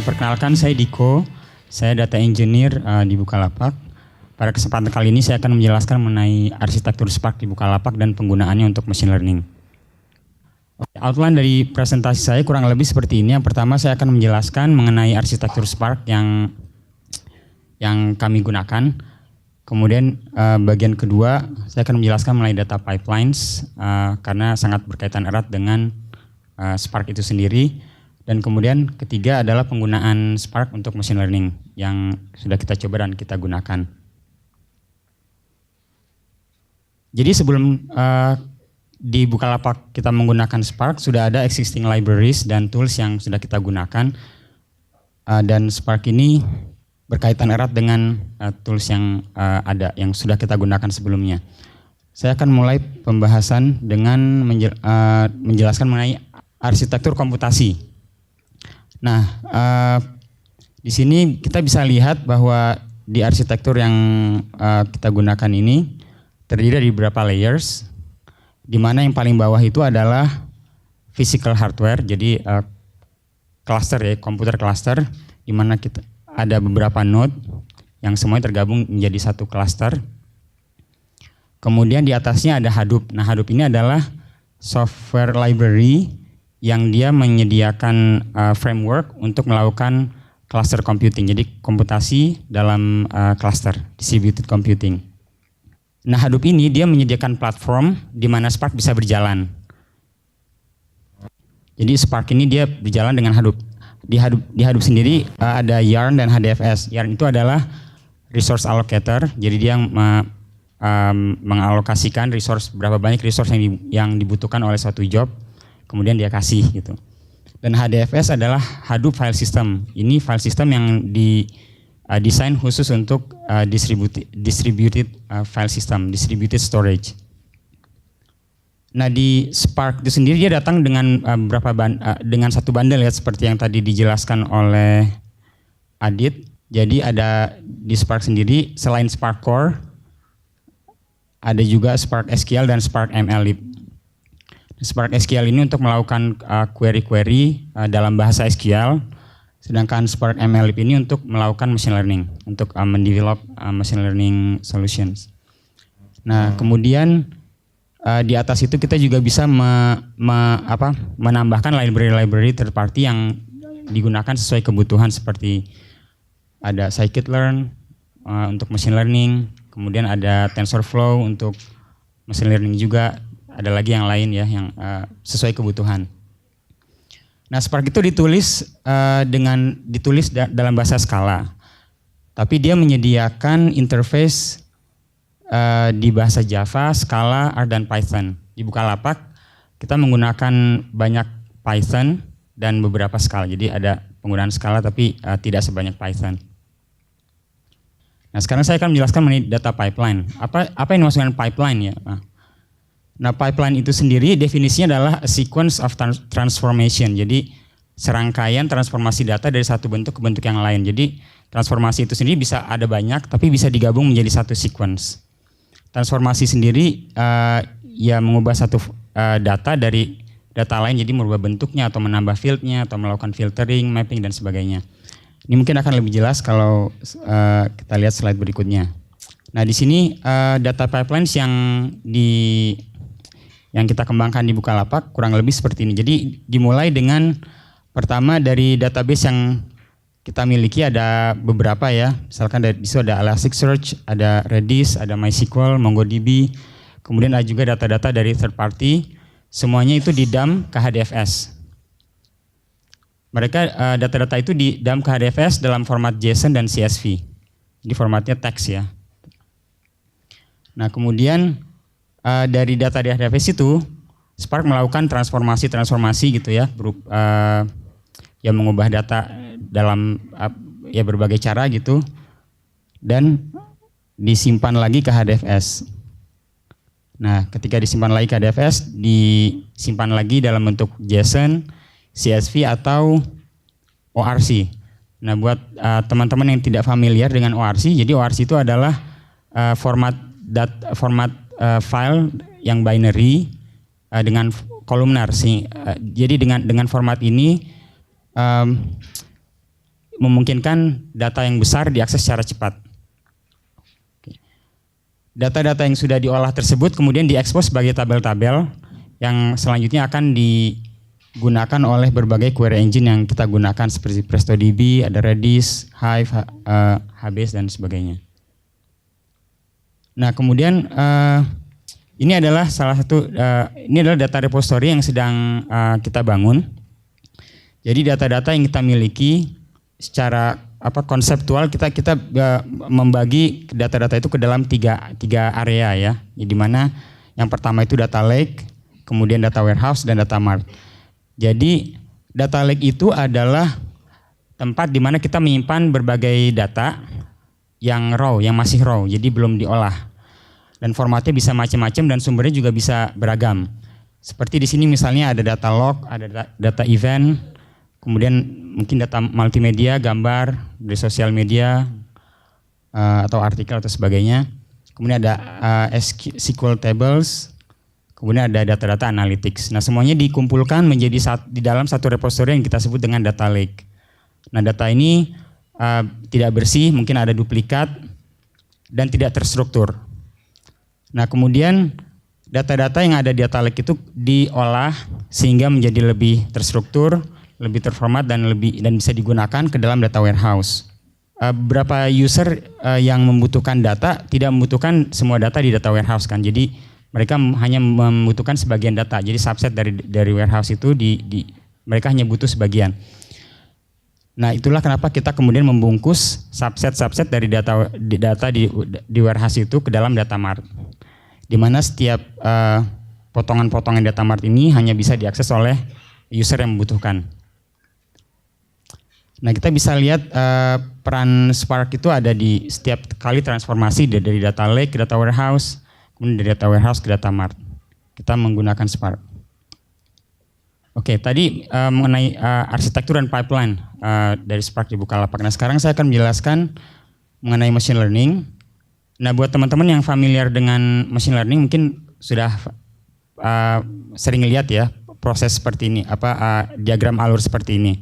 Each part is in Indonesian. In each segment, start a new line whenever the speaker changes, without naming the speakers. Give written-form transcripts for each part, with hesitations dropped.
Perkenalkan saya Diko, saya data engineer di Bukalapak. Pada kesempatan kali ini saya akan menjelaskan mengenai arsitektur Spark di Bukalapak dan penggunaannya untuk machine learning. Outline dari presentasi saya kurang lebih seperti ini. Yang pertama saya akan menjelaskan mengenai arsitektur Spark yang kami gunakan. Kemudian bagian kedua saya akan menjelaskan mengenai data pipelines karena sangat berkaitan erat dengan Spark itu sendiri. Dan kemudian ketiga adalah penggunaan Spark untuk machine learning yang sudah kita coba dan kita gunakan. Jadi sebelum di Bukalapak kita menggunakan Spark, sudah ada existing libraries dan tools yang sudah kita gunakan. Dan Spark ini berkaitan erat dengan tools yang ada, yang sudah kita gunakan sebelumnya. Saya akan mulai pembahasan dengan menjelaskan mengenai arsitektur komputasi. Nah, di sini kita bisa lihat bahwa di arsitektur yang kita gunakan ini terdiri dari beberapa layers, di mana yang paling bawah itu adalah physical hardware, jadi cluster ya, komputer cluster, di mana kita ada beberapa node yang semuanya tergabung menjadi satu cluster. Kemudian di atasnya ada Hadoop. Nah, Hadoop ini adalah software library yang dia menyediakan framework untuk melakukan cluster computing, jadi komputasi dalam cluster, distributed computing. Nah, Hadoop ini dia menyediakan platform di mana Spark bisa berjalan. Jadi Spark ini dia berjalan dengan Hadoop. Di Hadoop sendiri ada Yarn dan HDFS. Yarn itu adalah resource allocator, jadi dia mengalokasikan resource, berapa banyak resource yang dibutuhkan oleh suatu job, kemudian dia kasih gitu. Dan HDFS adalah Hadoop File System. Ini file system yang desain khusus untuk distributed file system, distributed storage. Nah, di Spark itu sendiri dia datang dengan dengan satu bundle ya, seperti yang tadi dijelaskan oleh Adit. Jadi ada di Spark sendiri selain Spark Core ada juga Spark SQL dan Spark MLlib. Spark SQL ini untuk melakukan query-query dalam bahasa SQL, sedangkan Spark MLlib ini untuk melakukan machine learning, untuk mendevelop machine learning solutions. Nah, kemudian di atas itu kita juga bisa menambahkan library third party yang digunakan sesuai kebutuhan, seperti ada scikit-learn untuk machine learning, kemudian ada TensorFlow untuk machine learning juga. Ada lagi yang lain ya, yang sesuai kebutuhan. Nah, Spark itu ditulis dalam bahasa Scala, tapi dia menyediakan interface di bahasa Java, Scala, R, dan Python. Di Bukalapak kita menggunakan banyak Python dan beberapa Scala. Jadi ada penggunaan Scala tapi tidak sebanyak Python. Nah, sekarang saya akan menjelaskan mengenai data pipeline. Apa yang dimaksud dengan pipeline ya? Nah, pipeline itu sendiri definisinya adalah a sequence of transformation. Jadi serangkaian transformasi data dari satu bentuk ke bentuk yang lain. Jadi transformasi itu sendiri bisa ada banyak, tapi bisa digabung menjadi satu sequence. Transformasi sendiri ya mengubah satu data dari data lain, jadi merubah bentuknya atau menambah fieldnya atau melakukan filtering, mapping dan sebagainya. Ini mungkin akan lebih jelas kalau kita lihat slide berikutnya. Nah, di sini data pipelines yang kita kembangkan di Bukalapak kurang lebih seperti ini. Jadi dimulai dengan pertama dari database yang kita miliki ada beberapa ya. Misalkan di situ ada Elasticsearch, ada Redis, ada MySQL, MongoDB. Kemudian ada juga data-data dari third party. Semuanya itu di-dump ke HDFS. Mereka data-data itu di-dump ke HDFS dalam format JSON dan CSV. Di formatnya teks ya. Nah, kemudian dari data di HDFS itu, Spark melakukan transformasi gitu ya, yang mengubah data dalam ya berbagai cara gitu, dan disimpan lagi ke HDFS. Nah, ketika disimpan lagi ke HDFS, disimpan lagi dalam bentuk JSON, CSV atau ORC. Nah, buat teman-teman yang tidak familiar dengan ORC, jadi ORC itu adalah format file yang binary dengan kolumnar sih. Jadi dengan format ini memungkinkan data yang besar diakses secara cepat. Data-data yang sudah diolah tersebut kemudian diekspos sebagai tabel-tabel yang selanjutnya akan digunakan oleh berbagai query engine yang kita gunakan seperti PrestoDB, ada Redis, Hive, HBase dan sebagainya. Nah, kemudian ini adalah salah satu ini adalah data repository yang sedang kita bangun. Jadi data-data yang kita miliki secara konseptual kita membagi data-data itu ke dalam tiga area ya, di mana yang pertama itu data lake, kemudian data warehouse dan data mart. Jadi data lake itu adalah tempat di mana kita menyimpan berbagai data yang raw, yang masih raw, jadi belum diolah. Dan formatnya bisa macam-macam dan sumbernya juga bisa beragam. Seperti di sini misalnya ada data log, ada data event, kemudian mungkin data multimedia, gambar dari sosial media atau artikel atau sebagainya. Kemudian ada SQL tables, kemudian ada data-data analytics. Nah, semuanya dikumpulkan menjadi di dalam satu repository yang kita sebut dengan data lake. Nah, data ini tidak bersih, mungkin ada duplikat dan tidak terstruktur. Nah, kemudian data-data yang ada di data lake itu diolah sehingga menjadi lebih terstruktur, lebih terformat dan bisa digunakan ke dalam data warehouse. Beberapa user yang membutuhkan data tidak membutuhkan semua data di data warehouse kan. Jadi mereka hanya membutuhkan sebagian data. Jadi subset dari warehouse itu mereka hanya butuh sebagian. Nah, itulah kenapa kita kemudian membungkus subset dari data di warehouse itu ke dalam data mart. Di mana setiap potongan-potongan data mart ini hanya bisa diakses oleh user yang membutuhkan. Nah, kita bisa lihat peran Spark itu ada di setiap kali transformasi dari data lake ke data warehouse, kemudian dari data warehouse ke data mart. Kita menggunakan Spark. Oke, tadi mengenai arsitektur dan pipeline dari Spark di Bukalapak. Nah, sekarang saya akan menjelaskan mengenai machine learning. Nah, buat teman-teman yang familiar dengan machine learning mungkin sudah sering lihat ya proses seperti ini, diagram alur seperti ini.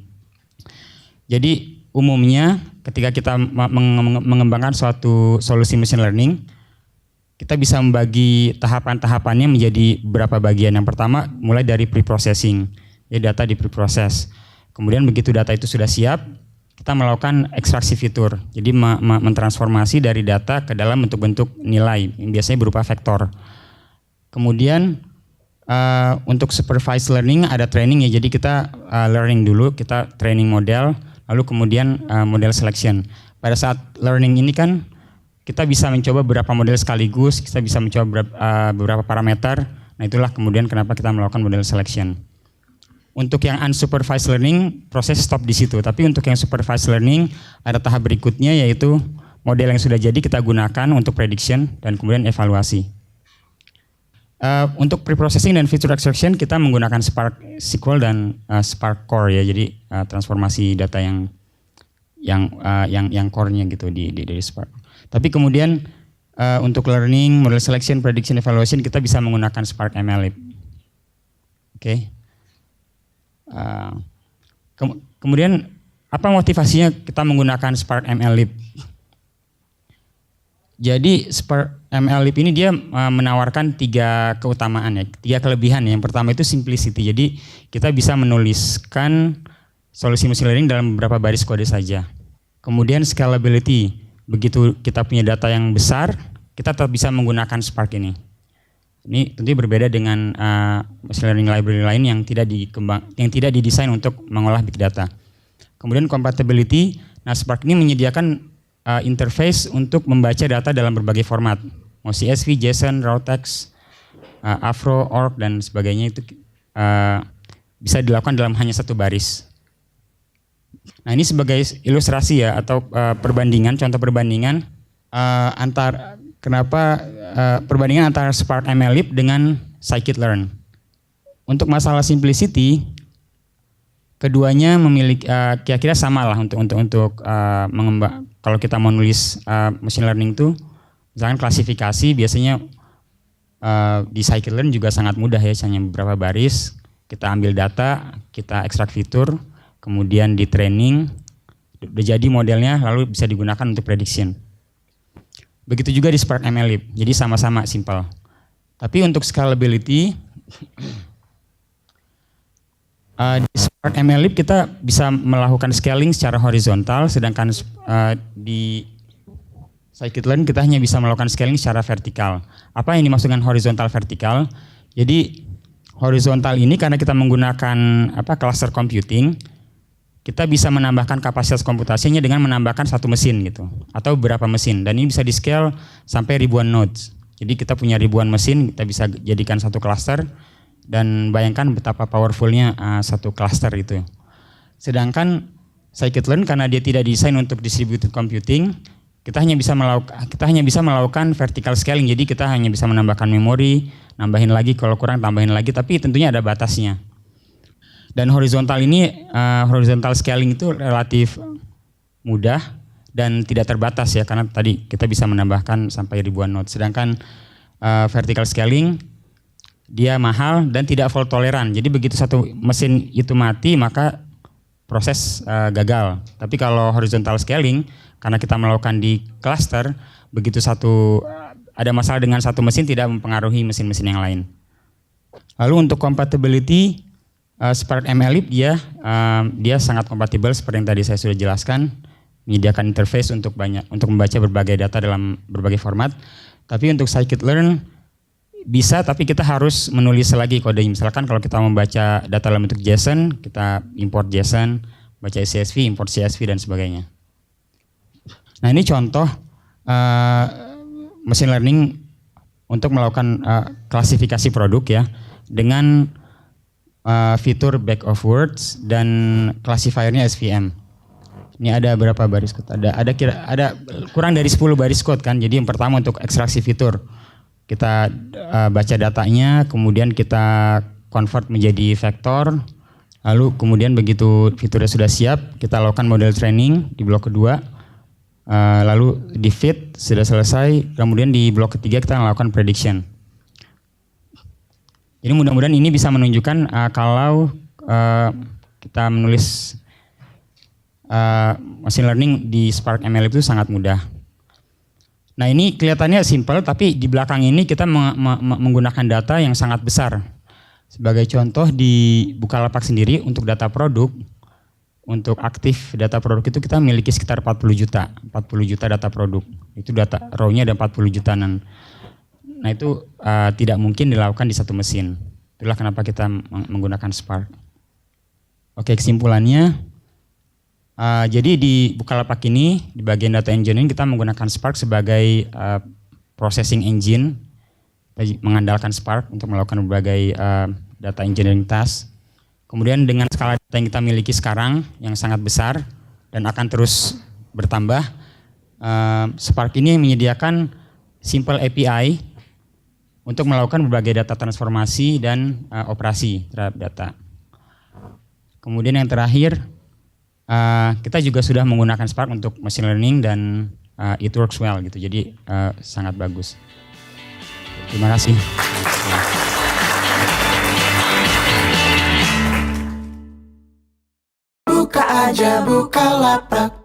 Jadi umumnya ketika kita mengembangkan suatu solusi machine learning, kita bisa membagi tahapan-tahapannya menjadi beberapa bagian. Yang pertama mulai dari pre-processing, ya data di pre-process. Kemudian begitu data itu sudah siap, kita melakukan ekstraksi fitur. Jadi mentransformasi dari data ke dalam bentuk-bentuk nilai, yang biasanya berupa vektor. Kemudian untuk supervised learning ada training ya, jadi kita learning dulu, kita training model, lalu kemudian model selection. Pada saat learning ini kan kita bisa mencoba beberapa model sekaligus, kita bisa mencoba beberapa parameter. Nah, itulah kemudian kenapa kita melakukan model selection. Untuk yang unsupervised learning, proses stop di situ. Tapi untuk yang supervised learning, ada tahap berikutnya yaitu model yang sudah jadi kita gunakan untuk prediction dan kemudian evaluasi. Untuk pre-processing dan feature extraction kita menggunakan Spark SQL dan Spark Core ya. Jadi transformasi data yang core-nya gitu dari Spark. Tapi kemudian untuk learning, model selection, prediction, evaluation kita bisa menggunakan Spark MLlib. Oke. Kemudian apa motivasinya kita menggunakan Spark MLlib? Jadi Spark MLlib ini dia menawarkan 3 keutamaan ya, 3 kelebihan. Yang pertama itu simplicity. Jadi kita bisa menuliskan solusi machine learning dalam beberapa baris kode saja. Kemudian scalability. Begitu kita punya data yang besar, kita tetap bisa menggunakan Spark ini. Ini tentunya berbeda dengan machine learning library lain yang tidak didesain untuk mengolah big data. Kemudian compatibility. Nah, Spark ini menyediakan interface untuk membaca data dalam berbagai format, mau CSV, JSON, raw text, Avro, ORG dan sebagainya itu bisa dilakukan dalam hanya satu baris. Nah, ini sebagai ilustrasi ya atau perbandingan, contoh perbandingan perbandingan antara Spark MLlib dengan scikit-learn. Untuk masalah simplicity, keduanya memiliki kira-kira sama lah untuk mengembang. Kalau kita mau nulis machine learning itu, misalkan klasifikasi biasanya di scikit-learn juga sangat mudah ya, hanya beberapa baris, kita ambil data, kita ekstrak fitur, kemudian di training udah jadi modelnya lalu bisa digunakan untuk prediction. Begitu juga di Spark MLlib, jadi sama-sama simple. Tapi untuk scalability, di Spark MLlib kita bisa melakukan scaling secara horizontal, sedangkan di scikit-learn kita hanya bisa melakukan scaling secara vertikal. Apa yang dimaksud dengan horizontal vertikal? Jadi horizontal ini karena kita menggunakan cluster computing, kita bisa menambahkan kapasitas komputasinya dengan menambahkan satu mesin gitu, atau beberapa mesin, dan ini bisa di scale sampai ribuan nodes. Jadi kita punya ribuan mesin, kita bisa jadikan satu cluster, dan bayangkan betapa powerfulnya satu cluster itu. Sedangkan scikit-learn karena dia tidak desain untuk distributed computing, kita hanya bisa melakukan vertical scaling. Jadi kita hanya bisa menambahkan memori, nambahin lagi, kalau kurang tambahin lagi, tapi tentunya ada batasnya. Dan horizontal scaling itu relatif mudah dan tidak terbatas ya, karena tadi kita bisa menambahkan sampai ribuan node. Sedangkan vertical scaling dia mahal dan tidak fault toleran. Jadi begitu satu mesin itu mati maka proses gagal. Tapi kalau horizontal scaling karena kita melakukan di cluster, begitu ada masalah dengan satu mesin tidak mempengaruhi mesin-mesin yang lain. Lalu untuk compatibility, Spark MLlib dia sangat kompatibel seperti yang tadi saya sudah jelaskan, menyediakan interface untuk membaca berbagai data dalam berbagai format. Tapi untuk scikit-learn bisa, tapi kita harus menulis lagi kode. Misalkan kalau kita membaca data dalam bentuk JSON, kita import JSON, baca CSV, import CSV dan sebagainya. Nah ini contoh machine learning untuk melakukan klasifikasi produk ya, dengan fitur back of words dan classifiernya SVM. Ini ada berapa baris code? Ada kurang dari 10 baris code kan. Jadi yang pertama untuk ekstraksi fitur, kita baca datanya, kemudian kita convert menjadi vektor, lalu kemudian begitu fiturnya sudah siap, kita lakukan model training di blok kedua, lalu di fit sudah selesai, kemudian di blok ketiga kita melakukan prediction. Jadi mudah-mudahan ini bisa menunjukkan kalau kita menulis machine learning di Spark MLlib itu sangat mudah. Nah ini kelihatannya simple, tapi di belakang ini kita menggunakan data yang sangat besar. Sebagai contoh di Bukalapak sendiri untuk data produk, untuk aktif data produk itu kita memiliki sekitar 40 juta data produk. Itu data raw-nya ada 40 juta. Nah itu tidak mungkin dilakukan di satu mesin. Itulah kenapa kita menggunakan Spark. Oke, kesimpulannya, jadi di Bukalapak ini di bagian data engineering kita menggunakan Spark sebagai processing engine. Kita mengandalkan Spark untuk melakukan berbagai data engineering task. Kemudian dengan skala data yang kita miliki sekarang yang sangat besar dan akan terus bertambah, Spark ini menyediakan simple API untuk melakukan berbagai data transformasi dan operasi terhadap data. Kemudian yang terakhir, kita juga sudah menggunakan Spark untuk machine learning dan it works well gitu. Jadi sangat bagus. Terima kasih.
Buka aja Bukalapak.